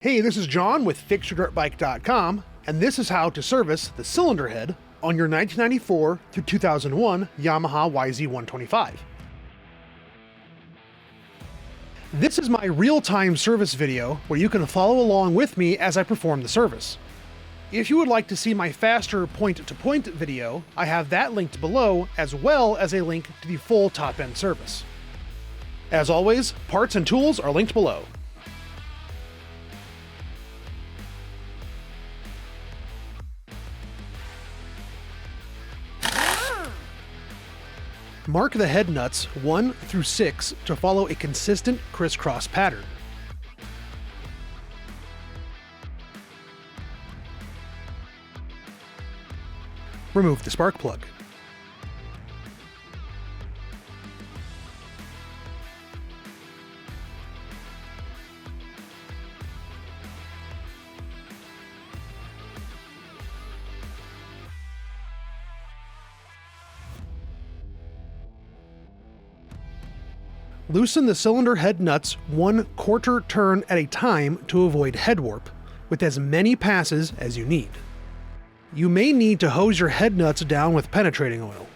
Hey, this is John with FixYourDirtBike.com, and this is how to service the cylinder head on your 1994 through 2001 Yamaha YZ125. This is my real-time service video where you can follow along with me as I perform the service. If you would like to see my faster point-to-point video, I have that linked below, as well as a link to the full top-end service. As always, parts and tools are linked below. Mark the head nuts 1 through 6 to follow a consistent crisscross pattern. Remove the spark plug. Loosen the cylinder head nuts 1/4 turn at a time to avoid head warp, with as many passes as you need. You may need to hose your head nuts down with penetrating oil.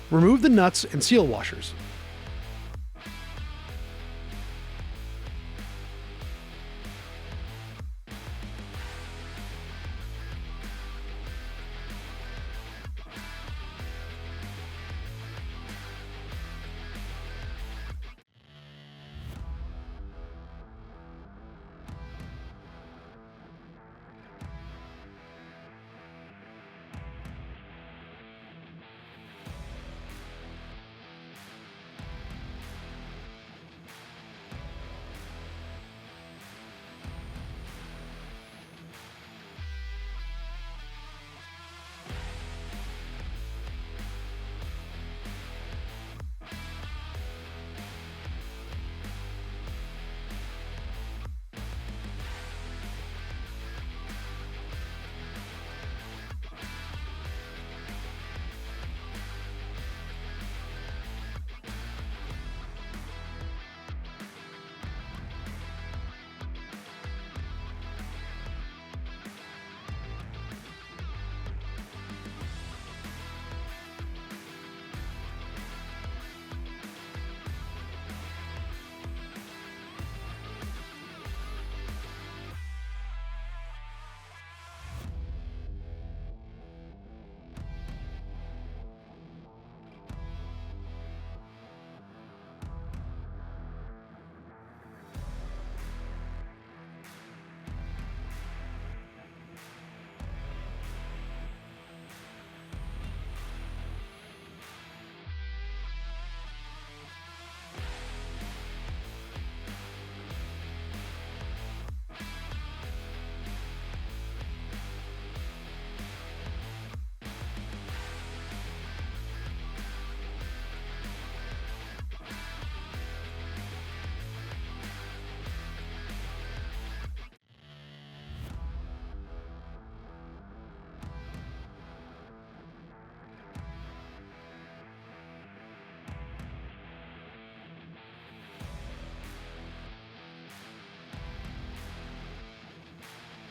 Remove the nuts and seal washers.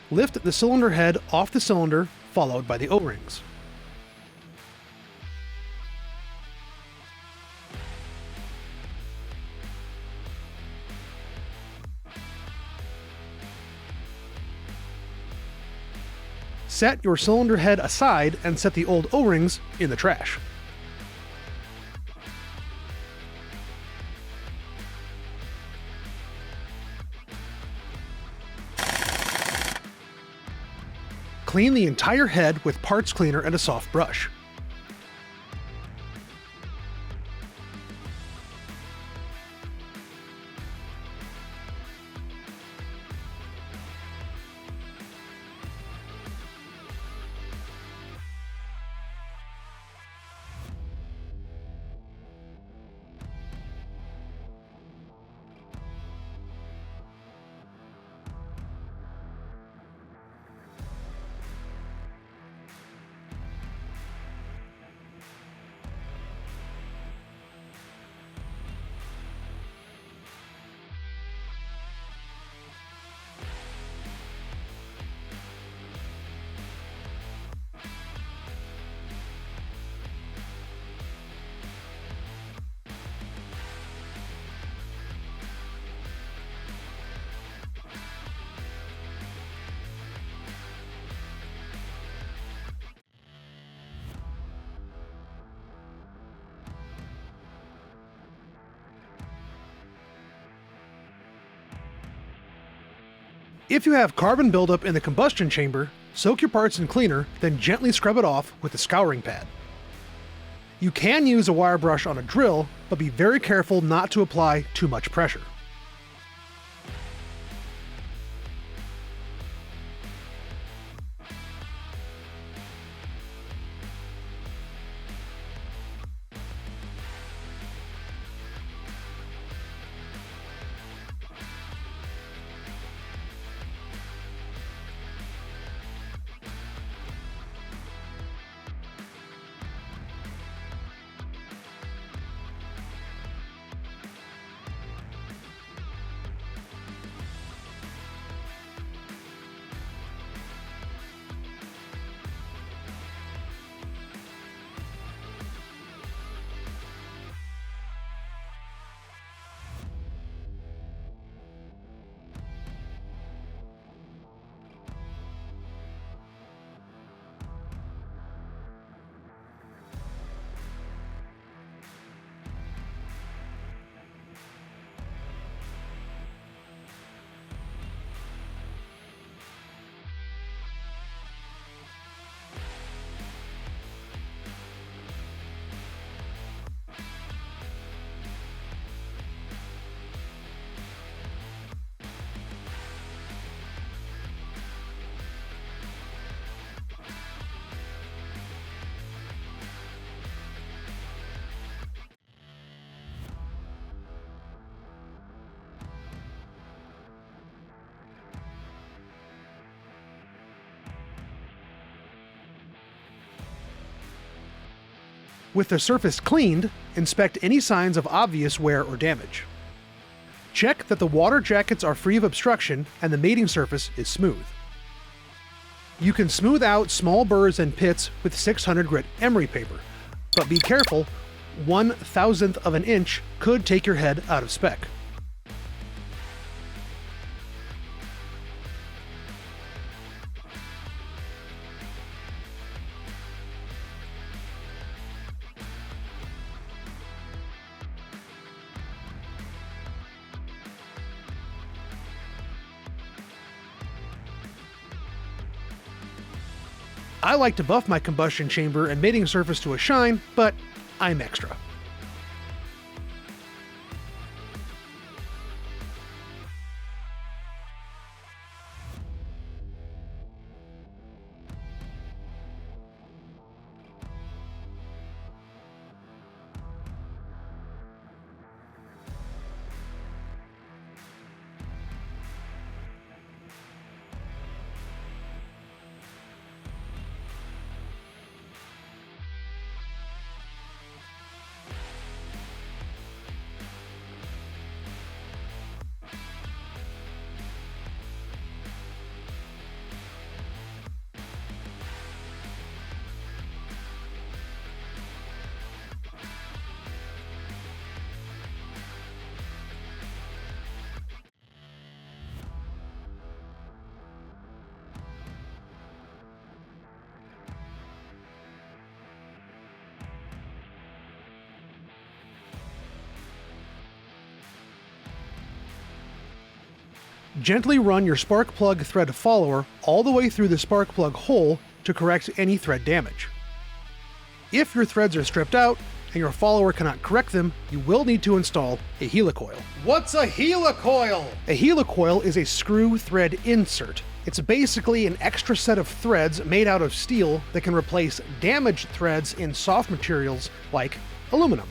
Lift the cylinder head off the cylinder, followed by the O-rings. Set your cylinder head aside and set the old O-rings in the trash. Clean the entire head with parts cleaner and a soft brush. If you have carbon buildup in the combustion chamber, soak your parts in cleaner, then gently scrub it off with a scouring pad. You can use a wire brush on a drill, but be very careful not to apply too much pressure. With the surface cleaned, inspect any signs of obvious wear or damage. Check that the water jackets are free of obstruction and the mating surface is smooth. You can smooth out small burrs and pits with 600 grit emery paper, but be careful, 1/1000th of an inch could take your head out of spec. I like to buff my combustion chamber and mating surface to a shine, but I'm extra. Gently run your spark plug thread follower all the way through the spark plug hole to correct any thread damage. If your threads are stripped out and your follower cannot correct them, you will need to install a helicoil. What's a helicoil? A helicoil is a screw thread insert. It's basically an extra set of threads made out of steel that can replace damaged threads in soft materials like aluminum.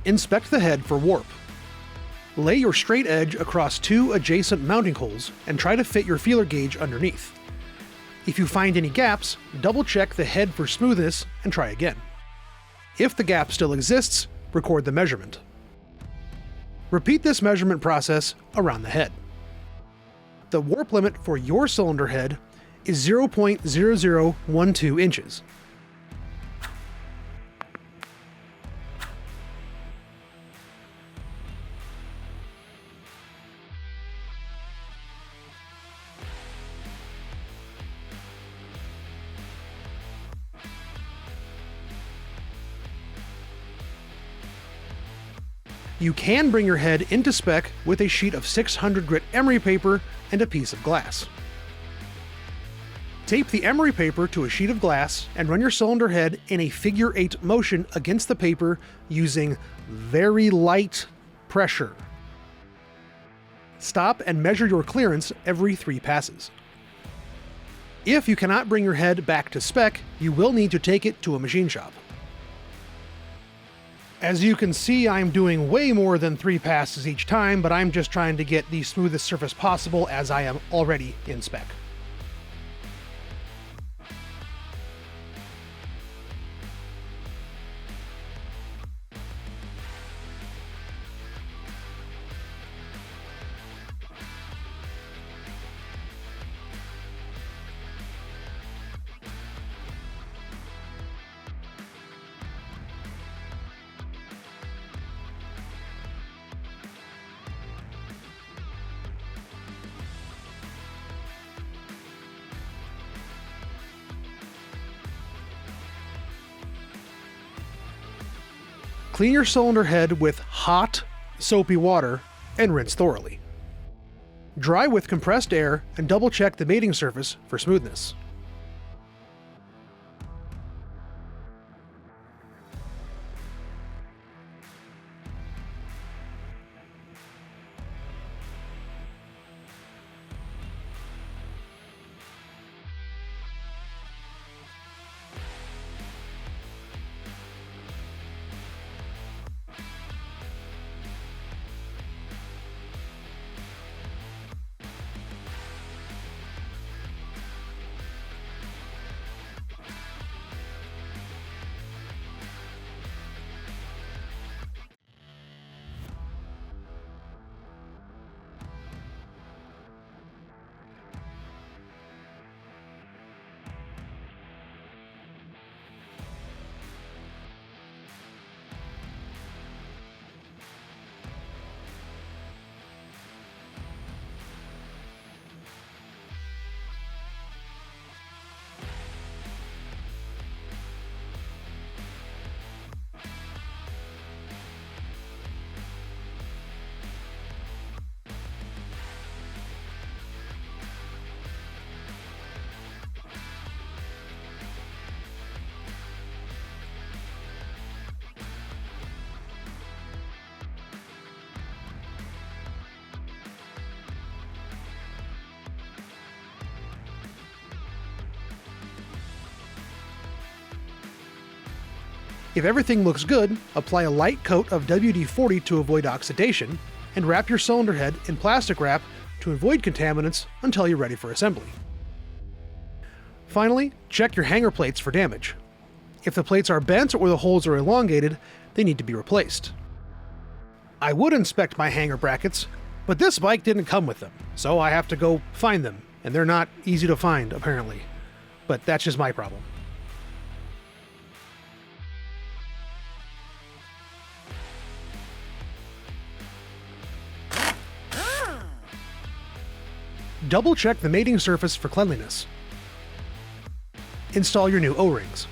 Inspect the head for warp. Lay your straight edge across two adjacent mounting holes and try to fit your feeler gauge underneath. If you find any gaps, double check the head for smoothness and try again. If the gap still exists, record the measurement. Repeat this measurement process around the head. The warp limit for your cylinder head is 0.0012 inches. You can bring your head into spec with a sheet of 600 grit emery paper and a piece of glass. Tape the emery paper to a sheet of glass and run your cylinder head in a figure 8 motion against the paper using very light pressure. Stop and measure your clearance every 3 passes. If you cannot bring your head back to spec, you will need to take it to a machine shop. As you can see, I'm doing way more than 3 passes each time, but I'm just trying to get the smoothest surface possible as I am already in spec. Clean your cylinder head with hot, soapy water and rinse thoroughly. Dry with compressed air and double check the mating surface for smoothness. If everything looks good, apply a light coat of WD-40 to avoid oxidation, and wrap your cylinder head in plastic wrap to avoid contaminants until you're ready for assembly. Finally, check your hanger plates for damage. If the plates are bent or the holes are elongated, they need to be replaced. I would inspect my hanger brackets, but this bike didn't come with them, so I have to go find them, and they're not easy to find, apparently. But that's just my problem. Double check the mating surface for cleanliness. Install your new O-rings.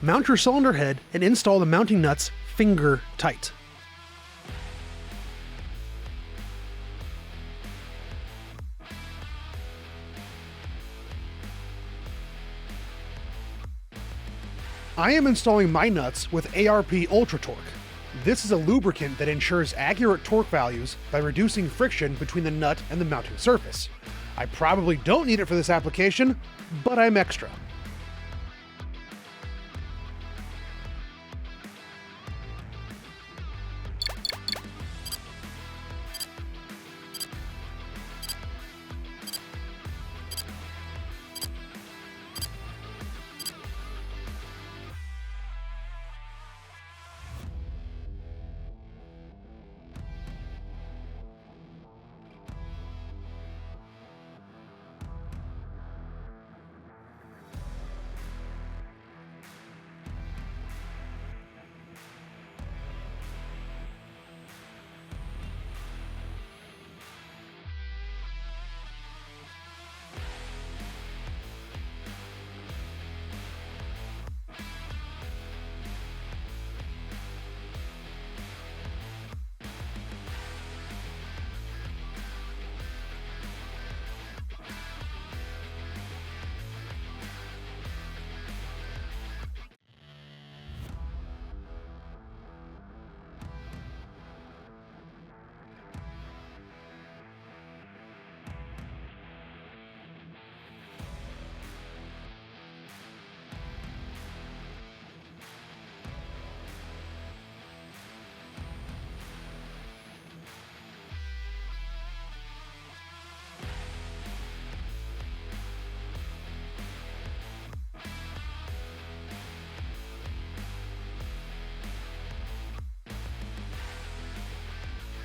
Mount your cylinder head and install the mounting nuts finger tight. I am installing my nuts with ARP Ultra-Torque. This is a lubricant that ensures accurate torque values by reducing friction between the nut and the mounting surface. I probably don't need it for this application, but I'm extra.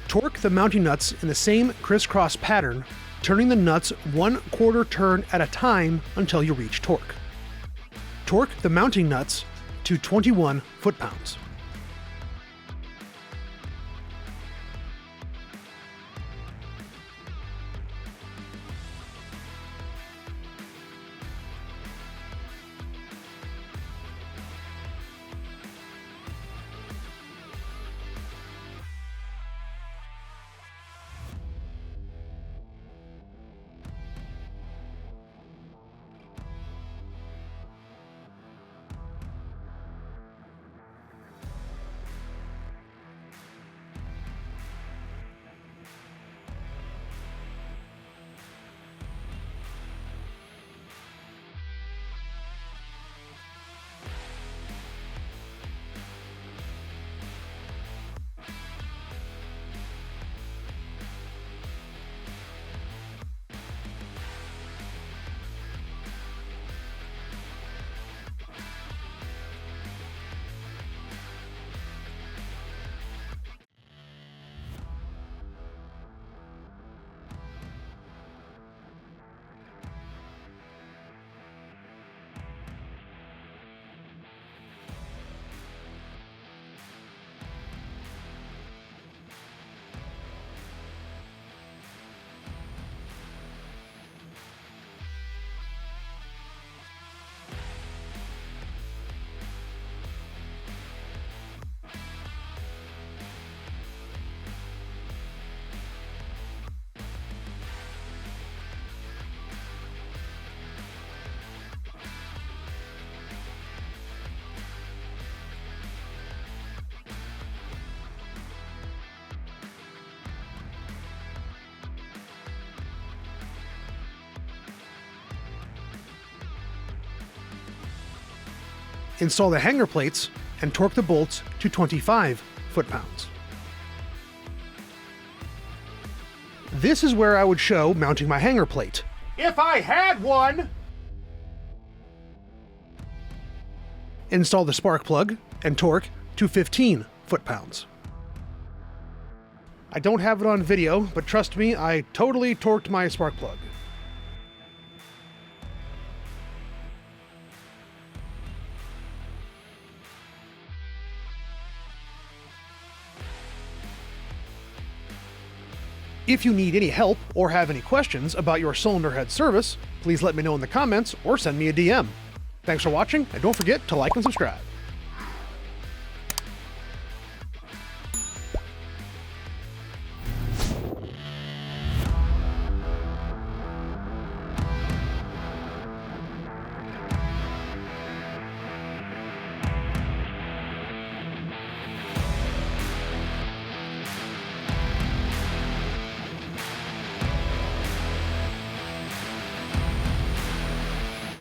Torque the mounting nuts in the same crisscross pattern, turning the nuts 1/4 turn at a time until you reach torque. Torque the mounting nuts to 21 foot-pounds. Install the hanger plates and torque the bolts to 25 foot-pounds. This is where I would show mounting my hanger plate. If I had one! Install the spark plug and torque to 15 foot-pounds. I don't have it on video, but trust me, I totally torqued my spark plug. If you need any help or have any questions about your cylinder head service, please let me know in the comments or send me a DM. Thanks for watching, and don't forget to like and subscribe.